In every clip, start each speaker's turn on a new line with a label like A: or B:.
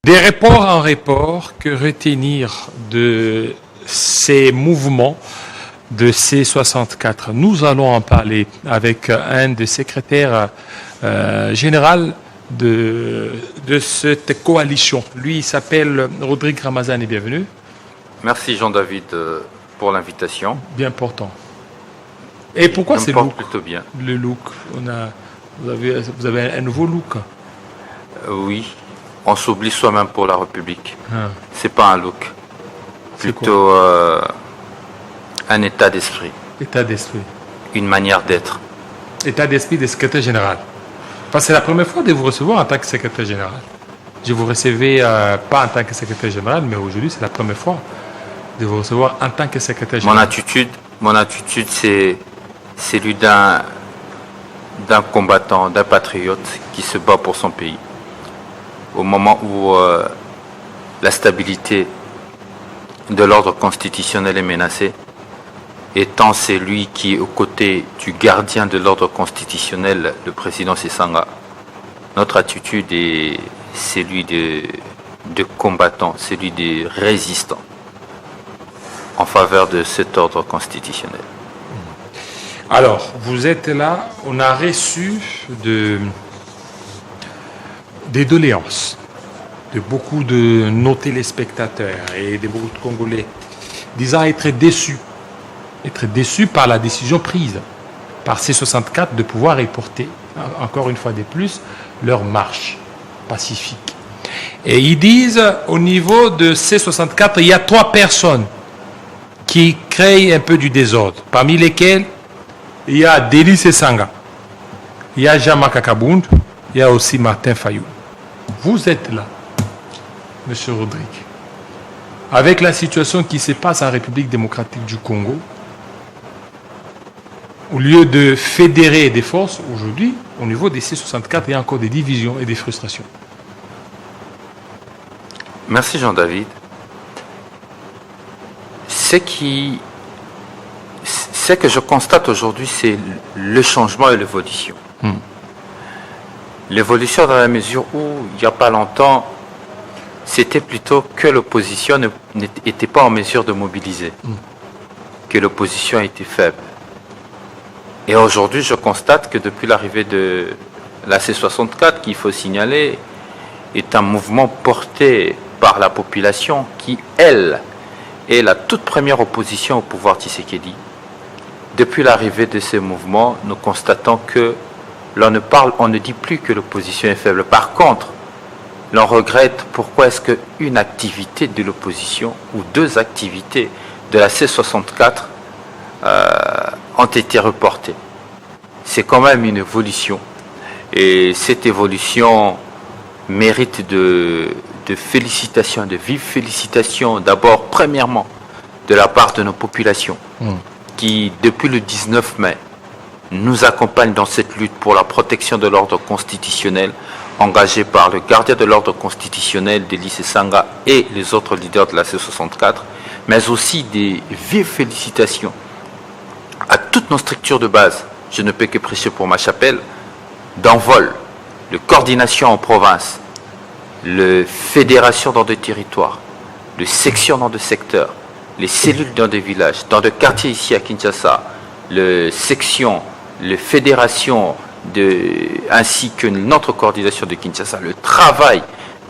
A: Des reports en report, que retenir de ces mouvements de C64? Nous allons en parler avec un des secrétaires général de cette coalition. Lui, il s'appelle Rodrigue Ramazani. Bienvenue.
B: Merci Jean-David pour l'invitation.
A: Bien important. Et pourquoi c'est look?
B: Plutôt bien.
A: Le look, vous avez un nouveau look.
B: Oui, on s'oublie soi-même pour la République.
A: Ah.
B: C'est pas un look, plutôt un état d'esprit.
A: État d'esprit.
B: Une manière d'être.
A: État d'esprit des secrétaires généraux. Parce que c'est la première fois de vous recevoir en tant que secrétaire général. Je vous recevais pas en tant que secrétaire général, mais aujourd'hui c'est la première fois de vous recevoir en tant que secrétaire général.
B: Mon attitude, c'est celui d'un combattant, d'un patriote qui se bat pour son pays. Au moment où la stabilité de l'ordre constitutionnel est menacée, étant celui qui est aux côtés du gardien de l'ordre constitutionnel, le président Sesanga, notre attitude est celui de combattant, celui de résistant en faveur de cet ordre constitutionnel.
A: Alors, vous êtes là, on a reçu des doléances de beaucoup de nos téléspectateurs et de beaucoup de Congolais disant être déçus par la décision prise par C64 de pouvoir reporter, encore une fois de plus, leur marche pacifique. Et ils disent, au niveau de C64, il y a 3 personnes qui créent un peu du désordre, parmi lesquelles il y a Denis Sesanga, il y a Jean-Marc Kabund, il y a aussi Martin Fayou. Vous êtes là, Monsieur Rodrigue, avec la situation qui se passe en République démocratique du Congo. Au lieu de fédérer des forces, aujourd'hui, au niveau des C64, il y a encore des divisions et des frustrations.
B: Merci Jean-David. Ce que je constate aujourd'hui, c'est le changement et l'évolution. L'évolution dans la mesure où, il n'y a pas longtemps, c'était plutôt que l'opposition n'était pas en mesure de mobiliser, que l'opposition était faible. Et aujourd'hui, je constate que depuis l'arrivée de la C64, qu'il faut signaler, est un mouvement porté par la population qui, elle, est la toute première opposition au pouvoir Tshisekedi. Depuis l'arrivée de ces mouvements, nous constatons que on ne dit plus que l'opposition est faible. Par contre, l'on regrette pourquoi est-ce qu'une activité de l'opposition ou 2 activités de la C64 ont été reportées. C'est quand même une évolution. Et cette évolution mérite de félicitations, de vives félicitations, d'abord, premièrement, de la part de nos populations, qui, depuis le 19 mai, nous accompagnent dans cette lutte pour la protection de l'ordre constitutionnel, engagée par le gardien de l'ordre constitutionnel, Denis Sesanga, et les autres leaders de la C64, mais aussi des vives félicitations à toutes nos structures de base. Je ne peux que prêcher pour ma chapelle, d'envol, de coordination en province, le fédération dans des territoires, de sections dans des secteurs, les cellules dans des villages, dans des quartiers ici à Kinshasa, le section, les fédérations, ainsi que notre coordination de Kinshasa, le travail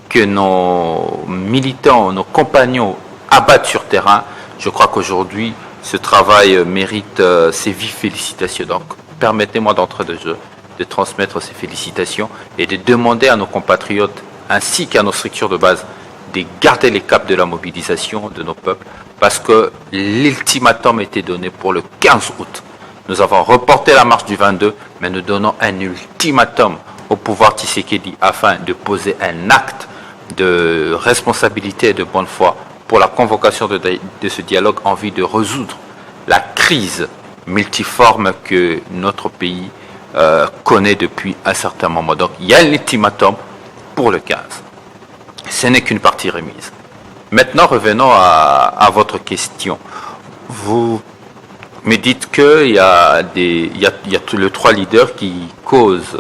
B: que nos militants, nos compagnons abattent sur terrain, je crois qu'aujourd'hui, ce travail mérite ces vives félicitations. Donc, permettez-moi d'entrer de jeu, de transmettre ces félicitations et de demander à nos compatriotes ainsi qu'à nos structures de base de garder les caps de la mobilisation de nos peuples parce que l'ultimatum était donné pour le 15 août. Nous avons reporté la marche du 22, mais nous donnons un ultimatum au pouvoir Tshisekedi afin de poser un acte de responsabilité et de bonne foi pour la convocation de ce dialogue en vue de résoudre la crise multiforme que notre pays connaît depuis un certain moment. Donc il y a un ultimatum pour le 15. Ce n'est qu'une partie remise. Maintenant, revenons à votre question. Vous me dites qu'il y a les 3 leaders qui causent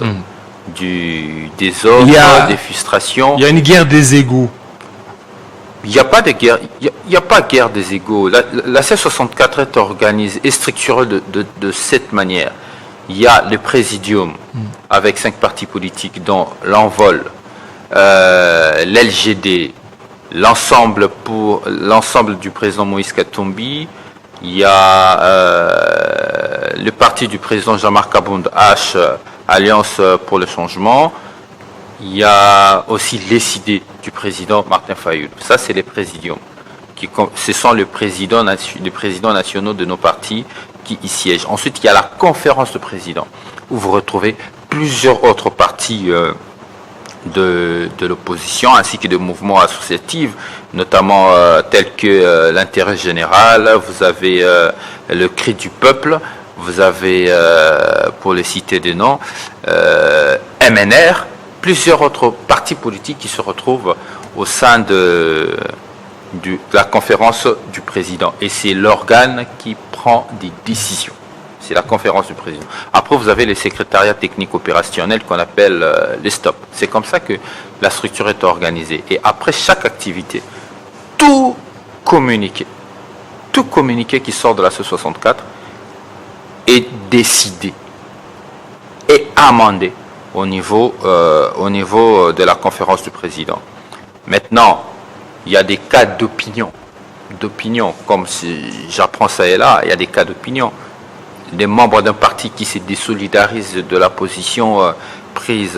B: du désordre, des frustrations.
A: Il y a une guerre des égos.
B: Il n'y a pas de guerre, il n'y a pas guerre des égaux. La C64 est organisée et structurée de cette manière. Il y a le présidium avec 5 partis politiques dont l'Envol, l'LGD, l'ensemble du président Moïse Katumbi. Il y a le parti du président Jean-Marc Abound H, Alliance pour le changement. Il y a aussi l'ECD du président Martin Fayoul. Ça, c'est les présidiums. Ce sont les présidents nationaux de nos partis qui y siègent. Ensuite, il y a la conférence de présidents, où vous retrouvez plusieurs autres partis de l'opposition, ainsi que de mouvements associatifs, notamment tels que l'Intérêt Général, vous avez le Cri du Peuple, vous avez, pour les citer des noms, MNR, plusieurs autres partis politiques qui se retrouvent au sein de la conférence du président. Et c'est l'organe qui prend des décisions. C'est la conférence du président. Après, vous avez les secrétariats techniques opérationnels qu'on appelle les STOP. C'est comme ça que la structure est organisée. Et après chaque activité, tout communiqué qui sort de la C64 est décidé et amendé au niveau de la conférence du président. Maintenant, il y a des cas d'opinion, comme si j'apprends ça et là, il y a des cas d'opinion. Des membres d'un parti qui se désolidarisent de la position prise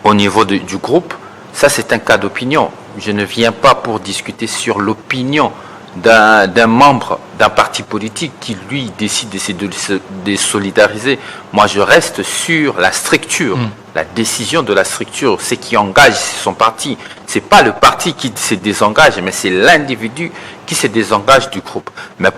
B: au niveau du groupe, ça c'est un cas d'opinion. Je ne viens pas pour discuter sur l'opinion d'un membre d'un parti politique qui lui décide de se désolidariser. Moi je reste sur la structure, la décision de la structure, ce qui engage son parti. C'est pas le parti qui se désengage, mais c'est l'individu qui se désengage du groupe. Mais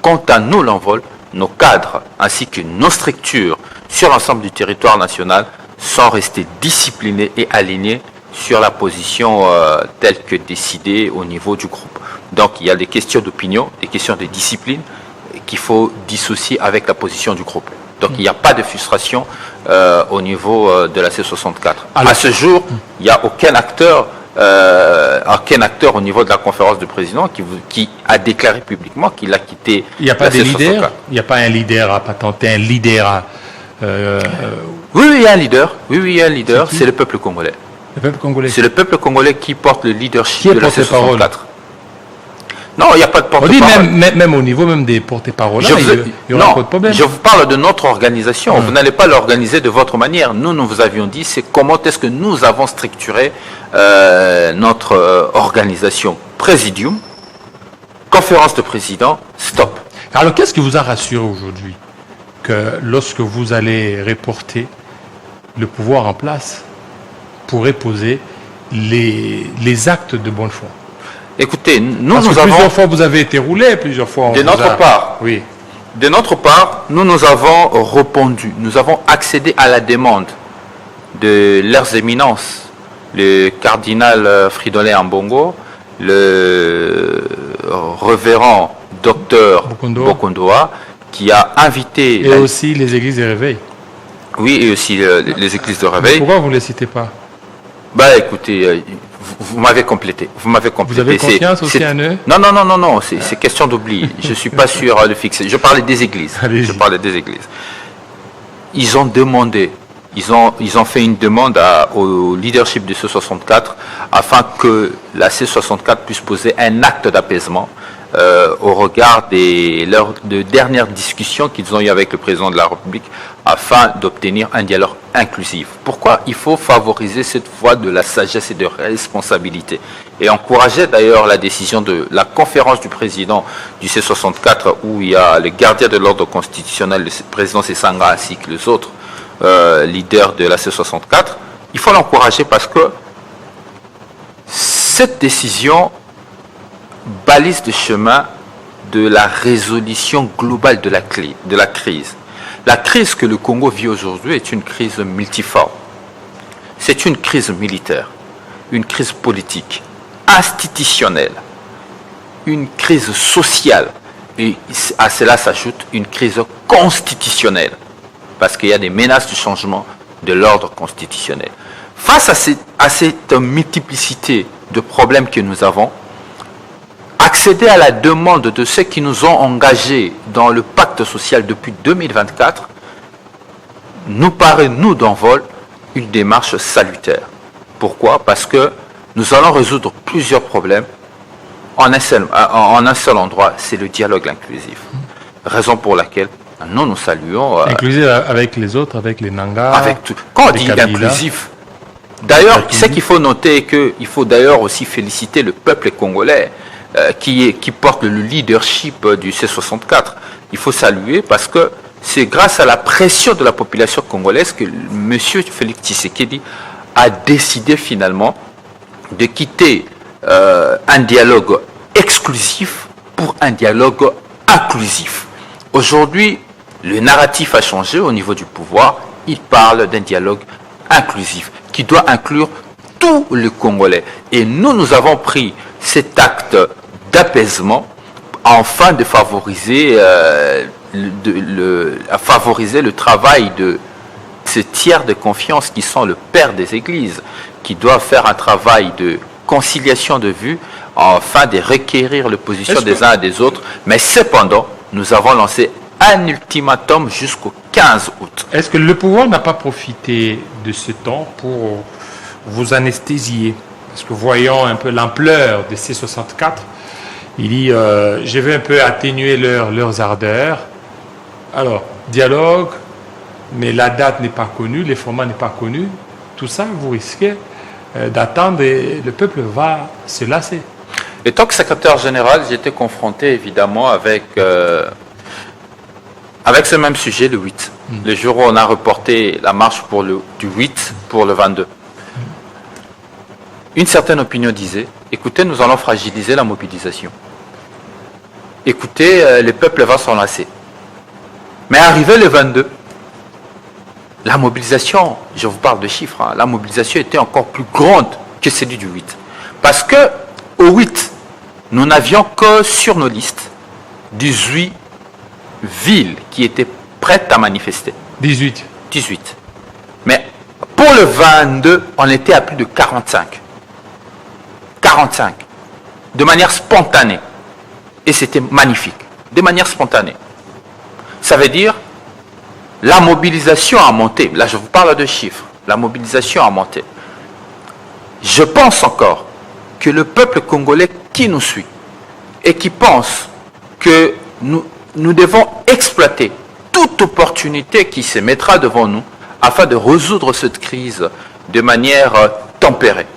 B: quant à nous, l'Envol, nos cadres ainsi que nos structures sur l'ensemble du territoire national sont restés disciplinés et alignés sur la position telle que décidée au niveau du groupe. Donc il y a des questions d'opinion, des questions de discipline qu'il faut dissocier avec la position du groupe. Donc il n'y a pas de frustration au niveau de la C64. Alors, à ce jour, il n'y a aucun acteur au niveau de la conférence du président qui a déclaré publiquement qu'il a quitté.
A: Il n'y a pas de leader. Il n'y a pas un leader à patenter, un leader à.
B: Oui, il y a un leader. Oui, il y a un leader. C'est le peuple congolais.
A: Le peuple congolais.
B: C'est le peuple congolais qui porte le leadership de la C64. Non, il n'y a pas de porte-parole.
A: On dit même au niveau même des porte-paroles, il n'y aura pas de problème.
B: Je vous parle de notre organisation. Vous n'allez pas l'organiser de votre manière. Nous vous avions dit, c'est comment est-ce que nous avons structuré notre organisation. Présidium, conférence de président, stop.
A: Alors, qu'est-ce qui vous a rassuré aujourd'hui que lorsque vous allez reporter le pouvoir en place, pourrait poser les actes de bonne foi?
B: Écoutez, nous avons...
A: Plusieurs fois, vous avez été roulé, plusieurs fois...
B: De notre part,
A: oui.
B: De notre part, nous avons répondu. Nous avons accédé à la demande de leurs éminences, le cardinal Fridolin Ambongo, le révérend docteur Bokondoa, qui a invité...
A: Et aussi les églises de réveil.
B: Oui, et aussi les églises de réveil.
A: Mais pourquoi vous ne les citez pas?
B: Écoutez, vous m'avez complété. Vous
A: avez confiance aussi en eux?
B: Non, c'est question d'oubli. Je ne suis pas sûr de fixer. Je parlais des églises. Ils ont demandé, ils ont fait une demande au leadership de C64 afin que la C64 puisse poser un acte d'apaisement au regard de dernières discussions qu'ils ont eues avec le président de la République afin d'obtenir un dialogue inclusif. Pourquoi il faut favoriser cette voie de la sagesse et de responsabilité et encourager d'ailleurs la décision de la conférence du président du C64 où il y a le gardien de l'ordre constitutionnel, le président Sessanga ainsi que les autres leaders de la C64. Il faut l'encourager parce que cette décision balise le chemin de la résolution globale de la crise. La crise que le Congo vit aujourd'hui est une crise multiforme. C'est une crise militaire, une crise politique, institutionnelle, une crise sociale et à cela s'ajoute une crise constitutionnelle parce qu'il y a des menaces de changement de l'ordre constitutionnel. Face à cette multiplicité de problèmes que nous avons, accéder à la demande de ceux qui nous ont engagés dans le pacte social depuis 2024, nous paraît, nous d'Envol, une démarche salutaire. Pourquoi? Parce que nous allons résoudre plusieurs problèmes en un seul endroit, c'est le dialogue inclusif. Raison pour laquelle nous saluons...
A: inclusif avec les autres, avec les Nangas,
B: avec tout. Quand on dit inclusif, d'ailleurs, c'est qu'il faut noter qu'il faut d'ailleurs aussi féliciter le peuple congolais qui porte le leadership du C64. Il faut saluer parce que c'est grâce à la pression de la population congolaise que M. Félix Tshisekedi a décidé finalement de quitter un dialogue exclusif pour un dialogue inclusif. Aujourd'hui, le narratif a changé au niveau du pouvoir. Il parle d'un dialogue inclusif qui doit inclure tous les Congolais. Et nous avons pris cet acte d'apaisement afin de favoriser, le travail de ces tiers de confiance qui sont le père des églises, qui doivent faire un travail de conciliation de vues afin de requérir les positions des uns et des autres. Mais cependant, nous avons lancé un ultimatum jusqu'au 15 août.
A: Est-ce que le pouvoir n'a pas profité de ce temps pour vous anesthésier? Parce que voyant un peu l'ampleur de ces 64, il dit je vais un peu atténuer leurs ardeurs. Alors, dialogue, mais la date n'est pas connue, les formats n'est pas connu. Tout ça, vous risquez d'attendre et le peuple va se lasser.
B: Et tant que secrétaire général, j'étais confronté évidemment avec ce même sujet le 8. Le jour où on a reporté la marche du 8 pour le 22. Une certaine opinion disait, écoutez, nous allons fragiliser la mobilisation. Écoutez, le peuple va s'en lasser. Mais arrivé le 22, la mobilisation, je vous parle de chiffres, hein, la mobilisation était encore plus grande que celle du 8. Parce que au 8, nous n'avions que sur nos listes 18 villes qui étaient prêtes à manifester.
A: 18.
B: Mais pour le 22, on était à plus de 45. 45. De manière spontanée. Et c'était magnifique. De manière spontanée. Ça veut dire, la mobilisation a monté. Là, je vous parle de chiffres. La mobilisation a monté. Je pense encore que le peuple congolais qui nous suit et qui pense que nous devons exploiter toute opportunité qui se mettra devant nous afin de résoudre cette crise de manière tempérée.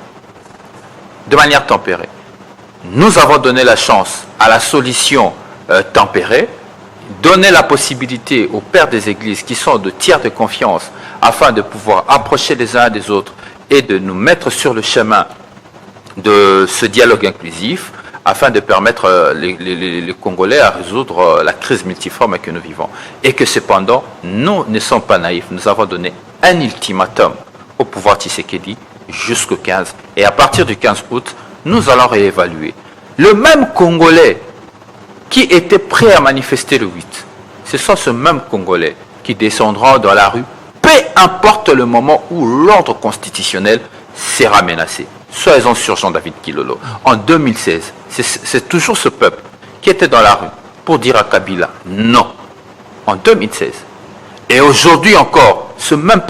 B: De manière tempérée. Nous avons donné la chance à la solution tempérée, donner la possibilité aux pères des églises qui sont de tiers de confiance afin de pouvoir approcher les uns des autres et de nous mettre sur le chemin de ce dialogue inclusif afin de permettre les Congolais à résoudre la crise multiforme que nous vivons. Et que cependant, nous ne sommes pas naïfs. Nous avons donné un ultimatum au pouvoir Tshisekedi jusqu'au 15. Et à partir du 15 août, nous allons réévaluer. Le même Congolais qui était prêt à manifester le 8, ce sont ce même Congolais qui descendront dans la rue, peu importe le moment où l'ordre constitutionnel sera menacé. Soyez-en sûrs, Jean-David Kilolo. En 2016, c'est toujours ce peuple qui était dans la rue pour dire à Kabila non. En 2016. Et aujourd'hui encore, cette même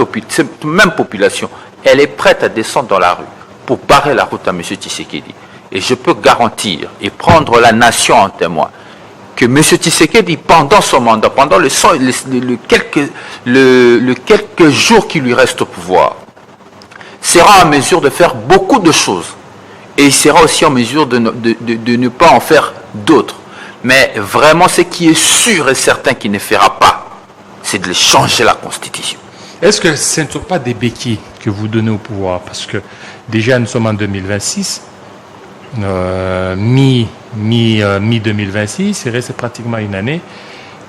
B: population, elle est prête à descendre dans la rue pour barrer la route à M. Tshisekedi. Et je peux garantir et prendre la nation en témoin que M. Tshisekedi, pendant son mandat, pendant le quelques jours qui lui restent au pouvoir, sera en mesure de faire beaucoup de choses. Et il sera aussi en mesure de ne pas en faire d'autres. Mais vraiment, ce qui est sûr et certain qu'il ne fera pas, c'est de changer la Constitution.
A: Est-ce que ce ne sont pas des béquilles que vous donnez au pouvoir? Parce que déjà, nous sommes en 2026, mi-2026, il reste pratiquement une année.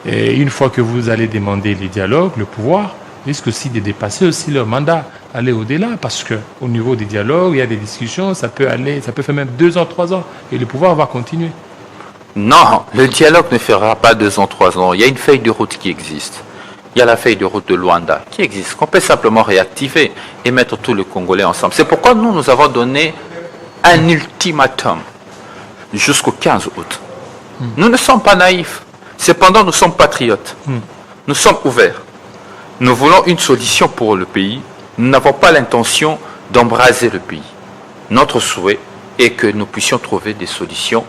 A: Et une fois que vous allez demander les dialogues, le pouvoir risque aussi de dépasser aussi leur mandat, aller au-delà, parce qu'au niveau des dialogues, il y a des discussions, ça peut faire même 2 ans, 3 ans, et le pouvoir va continuer.
B: Non, le dialogue ne fera pas 2 ans, 3 ans. Il y a une feuille de route qui existe. Il y a la feuille de route de Luanda qui existe, qu'on peut simplement réactiver et mettre tous les Congolais ensemble. C'est pourquoi nous avons donné un ultimatum jusqu'au 15 août. Nous ne sommes pas naïfs. Cependant, nous sommes patriotes. Nous sommes ouverts. Nous voulons une solution pour le pays. Nous n'avons pas l'intention d'embraser le pays. Notre souhait est que nous puissions trouver des solutions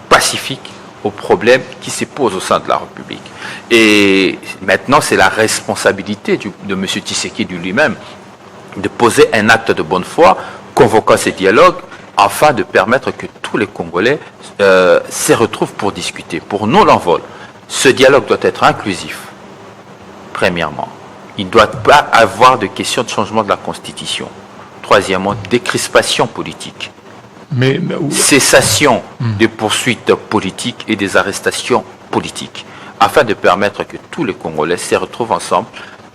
B: pacifiques aux problèmes qui se posent au sein de la République. Et maintenant, c'est la responsabilité de M. Tshisekedi lui-même de poser un acte de bonne foi, convoquant ces dialogues, afin de permettre que tous les Congolais se retrouvent pour discuter. Pour nous, l'envol, ce dialogue doit être inclusif, premièrement. Il ne doit pas avoir de question de changement de la Constitution. Troisièmement, décrispation politique. Cessation des poursuites politiques et des arrestations politiques, afin de permettre que tous les Congolais se retrouvent ensemble.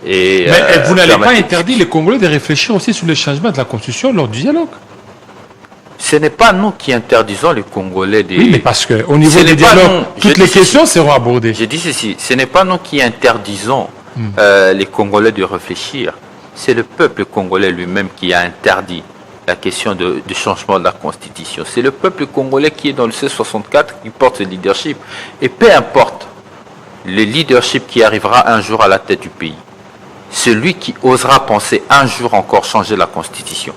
B: Mais
A: vous n'allez pas interdire les Congolais de réfléchir aussi sur le changement de la Constitution lors du dialogue?
B: Ce n'est pas nous qui interdisons les Congolais des...
A: Oui, mais parce qu'au niveau des dialogues, toutes les questions seront abordées.
B: Je dis ceci, ce n'est pas nous qui interdisons les Congolais de réfléchir. C'est le peuple congolais lui-même qui a interdit la question du changement de la Constitution. C'est le peuple congolais qui est dans le C64 qui porte ce leadership. Et peu importe le leadership qui arrivera un jour à la tête du pays, celui qui osera penser un jour encore changer la Constitution,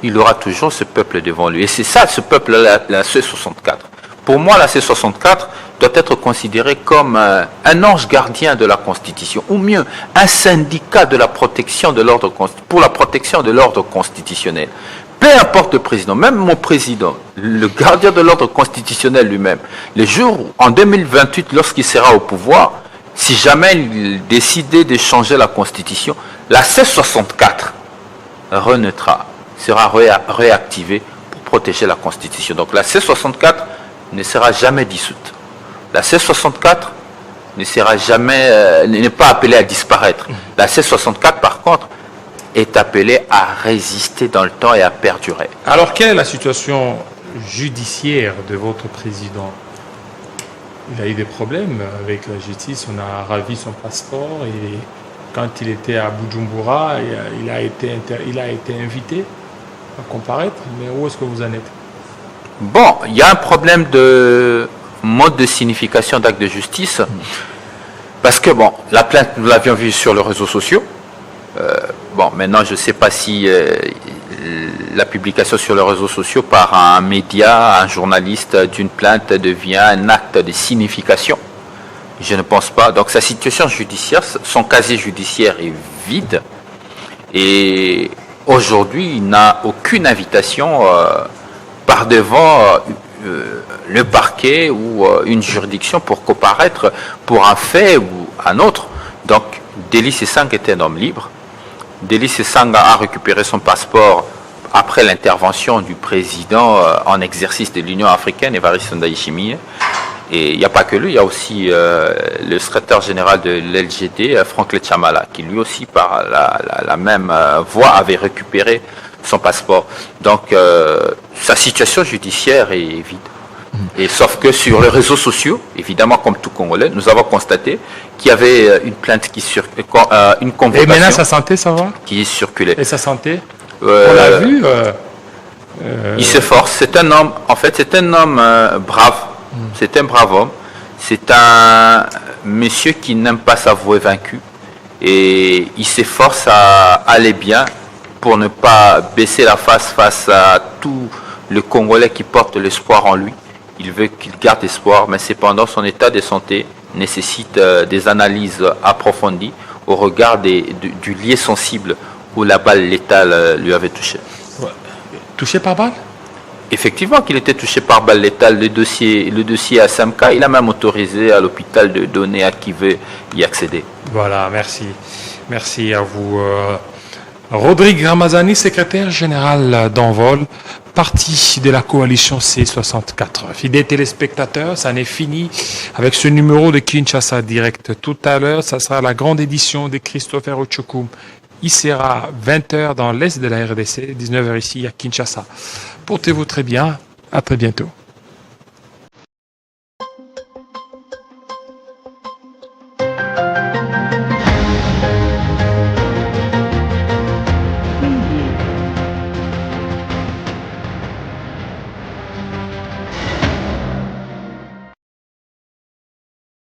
B: il aura toujours ce peuple devant lui. Et c'est ça, ce peuple-là, la C64. Pour moi, la C64 doit être considérée comme un ange gardien de la Constitution, ou mieux, un syndicat de la protection de l'ordre pour la protection de l'ordre constitutionnel. Peu importe le président, même mon président, le gardien de l'ordre constitutionnel lui-même, le jour, en 2028, lorsqu'il sera au pouvoir, si jamais il décidait de changer la Constitution, la C64 renaîtra, sera réactivée pour protéger la Constitution. Donc la C64 ne sera jamais dissoute. La C64 n'est pas appelée à disparaître. La C64, par contre, est appelée à résister dans le temps et à perdurer.
A: Alors, quelle est la situation judiciaire de votre président? Il a eu des problèmes avec la justice, on a ravi son passeport et quand il était à Bujumbura, il a été invité à comparaître. Mais où est-ce que vous en êtes?
B: Bon, il y a un problème de mode de signification d'acte de justice parce que, bon, la plainte, nous l'avions vue sur les réseaux sociaux. Bon, maintenant, je ne sais pas si la publication sur les réseaux sociaux par un média, un journaliste d'une plainte devient un acte de signification. Je ne pense pas. Donc, sa situation judiciaire, son casier judiciaire est vide. Et aujourd'hui, il n'a aucune invitation par devant le parquet ou une juridiction pour comparaître pour un fait ou un autre. Donc, Deli Sesang est un homme libre. Deli Sesang a récupéré son passeport après l'intervention du président en exercice de l'Union africaine, Évariste Ndayishimiye. Et il n'y a pas que lui, il y a aussi le secrétaire général de l'LGD, Franck Lechamala, qui lui aussi, par la même voie, avait récupéré son passeport. Donc, sa situation judiciaire est vide. Et sauf que sur les réseaux sociaux, évidemment, comme tout Congolais, nous avons constaté qu'il y avait une plainte une convocation.
A: Et maintenant, sa santé, ça va?
B: Qui circulait.
A: Et sa santé? On l'a vu.
B: Il s'efforce. C'est un homme, en fait, c'est un homme brave. C'est un brave homme. C'est un monsieur qui n'aime pas s'avouer vaincu. Et il s'efforce à aller bien pour ne pas baisser la face à tout le Congolais qui porte l'espoir en lui. Il veut qu'il garde espoir, mais cependant son état de santé nécessite des analyses approfondies au regard du lieu sensible où la balle létale lui avait touché.
A: Ouais. Touché par balle?
B: Effectivement qu'il était touché par balle létale. Le dossier à Samka, il a même autorisé à l'hôpital de donner à qui veut y accéder. Voilà,
A: merci. Merci à vous. Rodrigue Ramazani, secrétaire général d'Envol, parti de la coalition C64. Fidèles téléspectateurs, ça n'est fini avec ce numéro de Kinshasa Direct. Tout à l'heure, ça sera la grande édition de Christopher Ochokoum. Il sera 20h dans l'est de la RDC, 19h ici à Kinshasa. Portez-vous très bien, à très bientôt.